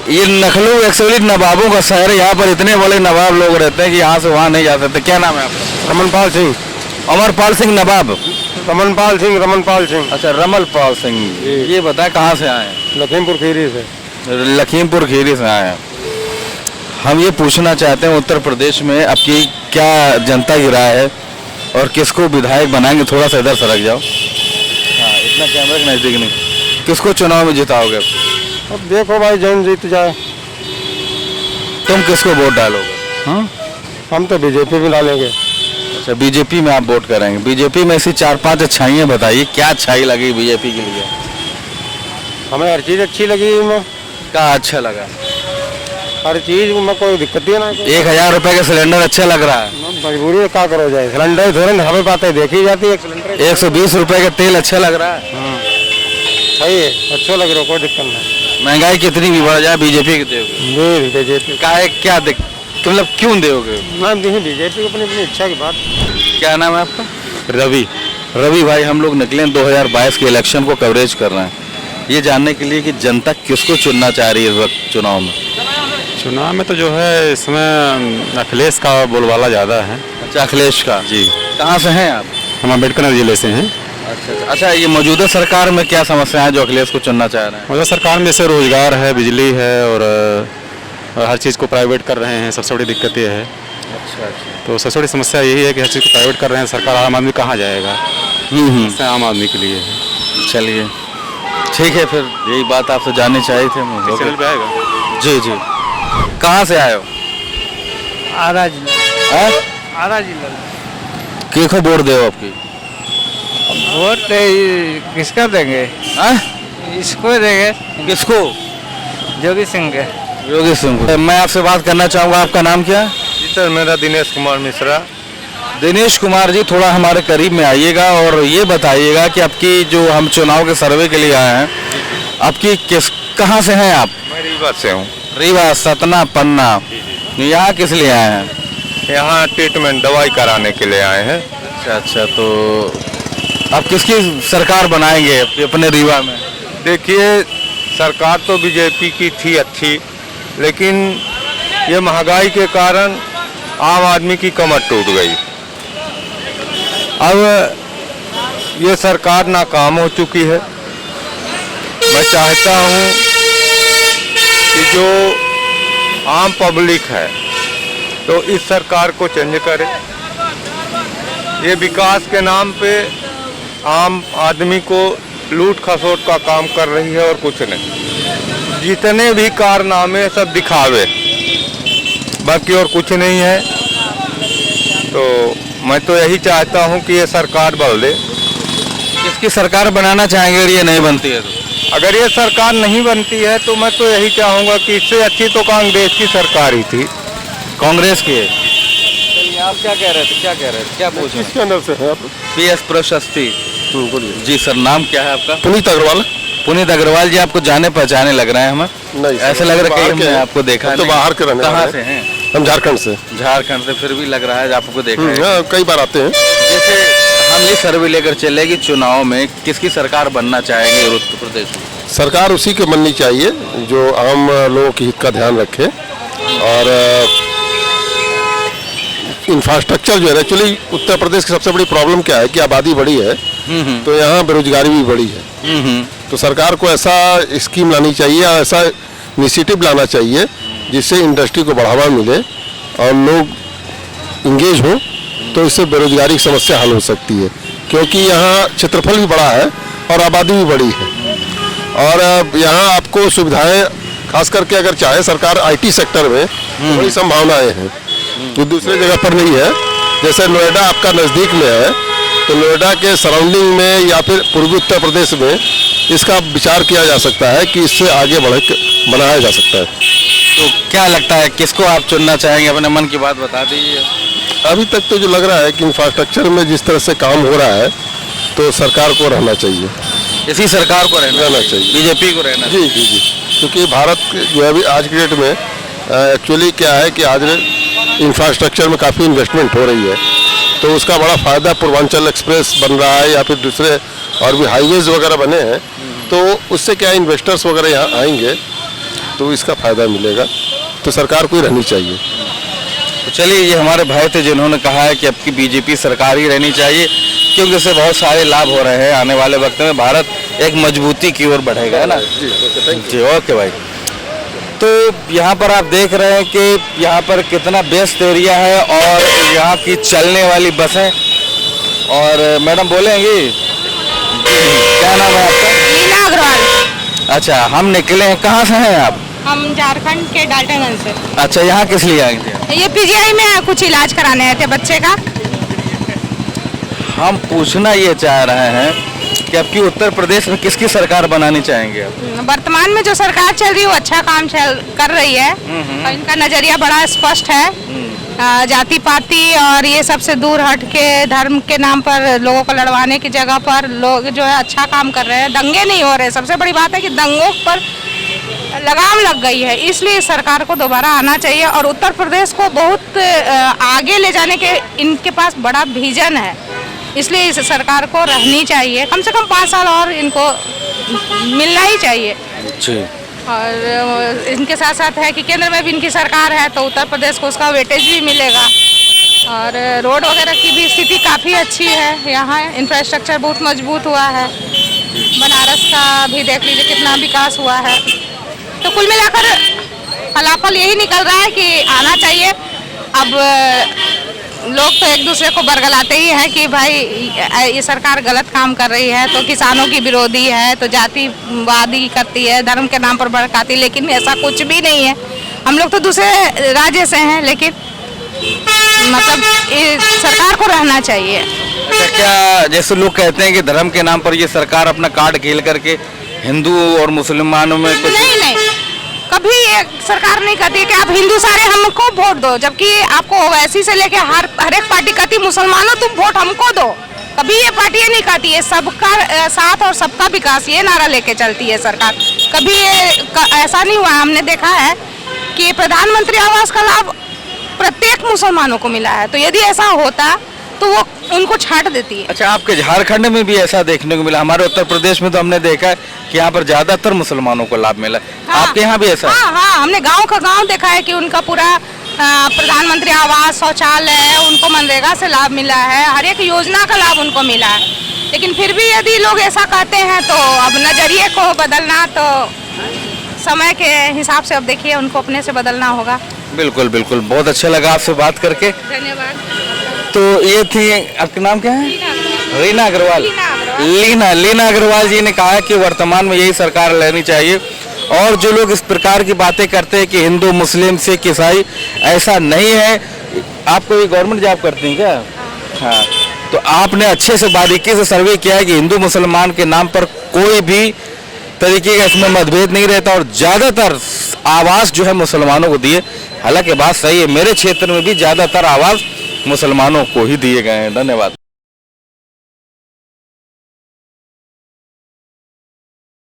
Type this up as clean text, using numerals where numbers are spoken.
ये लखनऊ एक्चुअली नवाबों का शहर है, यहाँ पर इतने बड़े नवाब लोग रहते हैं कि यहाँ से वहाँ नहीं जा सकते। क्या नाम है आपका? रमनपाल सिंह। अमरपाल सिंह नवाब। रमनपाल सिंह। अच्छा, रमलपाल सिंह। ये बताएं कहाँ से आए हैं? लखीमपुर खीरी से। लखीमपुर खीरी से आए हैं। हम ये पूछना चाहते हैं उत्तर प्रदेश में आपकी क्या जनता की राय है और किसको विधायक बनाएंगे? थोड़ा सा इधर सरक जाओ। हाँ, इतना कैमरे के नजदीक नहीं। किसको चुनाव में जिताओगे? अब देखो भाई, जैन जीत जाए। तुम किसको वोट डालोगे? हाँ, हम तो बीजेपी में डालेंगे। अच्छा, बीजेपी में आप वोट करेंगे। बीजेपी में ऐसी 4-5 अच्छाइयाँ बताइए, क्या अच्छाई लगी बीजेपी के लिए? हमें हर चीज़ अच्छी लगी इनमें। क्या अच्छा लगा? हर चीज़ में कोई दिक्कत ही ना। 1000 रुपए का सिलेंडर अच्छा लग रहा है। मजबूरी है, क्या करो जाए। सिलेंडर थोड़े हमें बातें देखी जाती है। सिलेंडर 120 रुपए का तेल अच्छा लग रहा है। सही है, अच्छा लग रहा है, कोई दिक्कत नहीं। महंगाई कितनी भी बढ़ जाए बीजेपी के दोगे? बीजेपी क्या है, क्या मतलब क्यों दोगे? मैम देखिए, बीजेपी अपनी अपनी इच्छा की बात। क्या नाम है आपका? रवि भाई, हम लोग निकले 2022 के इलेक्शन को कवरेज कर रहे हैं, ये जानने के लिए कि जनता किसको चुनना चाह रही है इस वक्त चुनाव में। चुनाव में तो जो है इसमें अखिलेश का बोलबाला ज़्यादा है। अच्छा, अखिलेश का। जी। कहाँ से हैं आप? हम अम्बेडकर जिले से हैं। अच्छा, ये मौजूदा सरकार में क्या समस्या है जो अखिलेश को चुनना चाह रहे हैं? मौजूदा सरकार में जैसे रोजगार है, बिजली है और हर चीज़ को प्राइवेट कर रहे हैं। सबसे बड़ी दिक्कत ये है। अच्छा। तो सबसे बड़ी समस्या यही है कि हर चीज़ को प्राइवेट कर रहे हैं। सरकार, आम आदमी कहाँ जाएगा? आम आदमी के लिए है। चलिए ठीक है, फिर यही बात आपसे जाननी चाहिए थी। चैनल पे आएगा। जी। कहाँ से आए हो? आरा जिला। किसको वोट दे आपकी? वोट किसका देंगे? इसको देंगे। किसको? जोगी सिंह के। योगी सिंह को। मैं आपसे बात करना चाहूँगा, आपका नाम क्या है? जी सर, मेरा दिनेश कुमार मिश्रा। दिनेश कुमार जी, थोड़ा हमारे करीब में आइएगा और ये बताइएगा कि आपकी जो हम चुनाव के सर्वे के लिए आए हैं, आपकी कहाँ से हैं आप? मैं रीवा से हूँ। रीवा, सतना, पन्ना। यहाँ किस लिए आए हैं? यहाँ ट्रीटमेंट दवाई कराने के लिए आए हैं। अच्छा, तो आप किसकी सरकार बनाएंगे अपने रीवा में? देखिए, सरकार तो बीजेपी की थी अच्छी, लेकिन ये महंगाई के कारण आम आदमी की कमर टूट गई। अब ये सरकार नाकाम हो चुकी है। मैं चाहता हूँ कि जो आम पब्लिक है तो इस सरकार को चेंज करे। ये विकास के नाम पे आम आदमी को लूट खसोट का काम कर रही है और कुछ नहीं। जितने भी कारनामे सब दिखावे, बाकी और कुछ नहीं है। तो मैं तो यही चाहता हूं कि ये सरकार बदले। किसकी सरकार बनाना चाहेंगे अगर ये नहीं बनती है तो? अगर ये सरकार नहीं बनती है तो मैं तो यही चाहूँगा कि इससे अच्छी तो कांग्रेस की सरकार ही थी। कांग्रेस की है। आप क्या कह रहे थे? क्या पूछ रहे? किसके अंदर से है आप? PS प्रशस्ति। बोलिए। जी सर, नाम क्या है आपका? पुनीत अग्रवाल। पुनीत अग्रवाल जी, आपको जाने पहचाने लग रहे हैं हमें? नहीं, ऐसे लग रहा है कि हमने आपको देखा तो बाहर के रहने वाले कहाँ हैं। से हैं? हम झारखंड से। झारखंड से, फिर भी लग रहा है आपको देखा है। कई बार आते हैं। जैसे हम ये सर्वे लेकर चले कि चुनाव में किसकी सरकार बनना चाहेंगे उत्तर प्रदेश में? सरकार उसी की बननी चाहिए जो आम लोगों के हित का ध्यान रखे। और इंफ्रास्ट्रक्चर जो है, एक्चुअली उत्तर प्रदेश की सबसे बड़ी प्रॉब्लम क्या है कि आबादी बड़ी है, तो यहाँ बेरोजगारी भी बड़ी है। तो सरकार को ऐसा स्कीम लानी चाहिए, ऐसा इनिशिएटिव लाना चाहिए जिससे इंडस्ट्री को बढ़ावा मिले और लोग इंगेज हो, तो इससे बेरोजगारी की समस्या हल हो सकती है। क्योंकि यहाँ क्षेत्रफल भी बड़ा है और आबादी भी बड़ी है। और यहाँ आपको सुविधाएं, खास करके अगर चाहे सरकार IT सेक्टर में, बड़ी संभावनाएं हैं जो दूसरे जगह पर नहीं है। जैसे नोएडा आपका नज़दीक में है, तो नोएडा के सराउंडिंग में या फिर पूर्वी उत्तर प्रदेश में इसका विचार किया जा सकता है कि इससे आगे बनाया जा सकता है। तो क्या लगता है किसको आप चुनना चाहेंगे? अपने मन की बात बता दीजिए। अभी तक तो जो लग रहा है कि इंफ्रास्ट्रक्चर में जिस तरह से काम हो रहा है, तो सरकार को रहना चाहिए। इसी सरकार को रहना चाहिए, बीजेपी को रहना। जी। क्योंकि भारत जो है आज की डेट में एक्चुअली क्या है कि आज इंफ्रास्ट्रक्चर में काफ़ी इन्वेस्टमेंट हो रही है, तो उसका बड़ा फ़ायदा पूर्वांचल एक्सप्रेस बन रहा है या फिर दूसरे और भी हाईवेज वगैरह बने हैं। तो उससे क्या इन्वेस्टर्स वगैरह यहाँ आएंगे तो इसका फायदा मिलेगा। तो सरकार को ही रहनी चाहिए। तो चलिए, ये हमारे भाई थे जिन्होंने कहा है कि अब की बीजेपी सरकार ही रहनी चाहिए, क्योंकि इससे बहुत सारे लाभ हो रहे हैं। आने वाले वक्त में भारत एक मजबूती की ओर बढ़ेगा, है ना? जी, ओके भाई। तो यहाँ पर आप देख रहे हैं कि यहाँ पर कितना व्यस्त एरिया है और यहाँ की चलने वाली बसें। और मैडम बोलेंगी, क्या नाम है आपका? लीना अग्रवाल। अच्छा, हम निकले हैं, कहाँ से हैं आप? हम झारखंड के डाल्टनगंज से। अच्छा, यहाँ किस लिए आए थे? ये पीजीआई में कुछ इलाज कराने आए थे बच्चे का। हम पूछना ये चाह रहे हैं कि आपकी उत्तर प्रदेश में किसकी सरकार बनानी चाहेंगे आप? वर्तमान में जो सरकार चल रही है वो अच्छा काम कर रही है और इनका नजरिया बड़ा स्पष्ट है। जाति पाति और ये सबसे दूर हट के धर्म के नाम पर लोगों को लड़वाने की जगह पर लोग जो है अच्छा काम कर रहे हैं। दंगे नहीं हो रहे। सबसे बड़ी बात है कि दंगों पर लगाम लग गई है, इसलिए सरकार को दोबारा आना चाहिए और उत्तर प्रदेश को बहुत आगे ले जाने के इनके पास बड़ा विजन है, इसलिए इस सरकार को रहनी चाहिए। कम से कम 5 साल और इनको मिलना ही चाहिए। जी। और इनके साथ साथ है कि केंद्र में भी इनकी सरकार है तो उत्तर प्रदेश को उसका वेटेज भी मिलेगा। और रोड वगैरह की भी स्थिति काफ़ी अच्छी है। यहाँ इंफ्रास्ट्रक्चर बहुत मजबूत हुआ है। बनारस का भी देख लीजिए कितना विकास हुआ है। तो कुल मिलाकर फलाफल यही निकल रहा है कि आना चाहिए। अब लोग तो एक दूसरे को बरगलाते ही हैं कि भाई ये सरकार गलत काम कर रही है, तो किसानों की विरोधी है, तो जातिवादी करती है, धर्म के नाम पर भड़काती, लेकिन ऐसा कुछ भी नहीं है। हम लोग तो दूसरे राज्य से हैं, लेकिन मतलब ये सरकार को रहना चाहिए। अच्छा, क्या जैसे लोग कहते हैं कि धर्म के नाम पर ये सरकार अपना कार्ड खेल करके हिंदू और मुसलमानों में कुछ नहीं, कभी ये सरकार नहीं कहती कि आप हिंदू सारे हमको वोट दो, जबकि आपको ओवैसी से लेके हर एक पार्टी कहती मुसलमानों तुम वोट हमको दो। कभी ये पार्टी ये नहीं कहती है सबका साथ और सबका विकास, ये नारा लेके चलती है सरकार। कभी ये ऐसा नहीं हुआ। हमने देखा है कि प्रधानमंत्री आवास का लाभ प्रत्येक मुसलमानों को मिला है, तो यदि ऐसा होता तो वो उनको छाट देती है। अच्छा, आपके झारखंड में भी ऐसा देखने को मिला? हमारे उत्तर प्रदेश में तो हमने देखा है कि यहाँ पर ज्यादातर मुसलमानों को लाभ मिला। हाँ, आपके यहाँ भी ऐसा? हाँ, हमने गांव का गांव देखा है कि उनका पूरा प्रधानमंत्री आवास, शौचालय, उनको मनरेगा से लाभ मिला है, हर एक योजना का लाभ उनको मिला है। लेकिन फिर भी यदि लोग ऐसा कहते हैं तो अब नजरिए को बदलना तो समय के हिसाब से अब देखिए उनको अपने से बदलना होगा। बिल्कुल बिल्कुल, बहुत अच्छा लगा आपसे बात करके। धन्यवाद। तो ये थी, आपका नाम क्या है? लीना अग्रवाल। लीना अग्रवाल जी ने कहा कि वर्तमान में यही सरकार लेनी चाहिए और जो लोग इस प्रकार की बातें करते हैं कि हिंदू मुस्लिम सिख ईसाई, ऐसा नहीं है। आप कोई गवर्नमेंट जॉब करती हैं क्या? हाँ, तो आपने अच्छे से बारीकी से सर्वे किया है कि हिंदू मुसलमान के नाम पर कोई भी तरीके का इसमें मतभेद नहीं रहता और ज़्यादातर आवास जो है मुसलमानों को दिए। हालांकि बात सही है, मेरे क्षेत्र में भी ज़्यादातर आवास मुसलमानों को ही दिए गए हैं। धन्यवाद।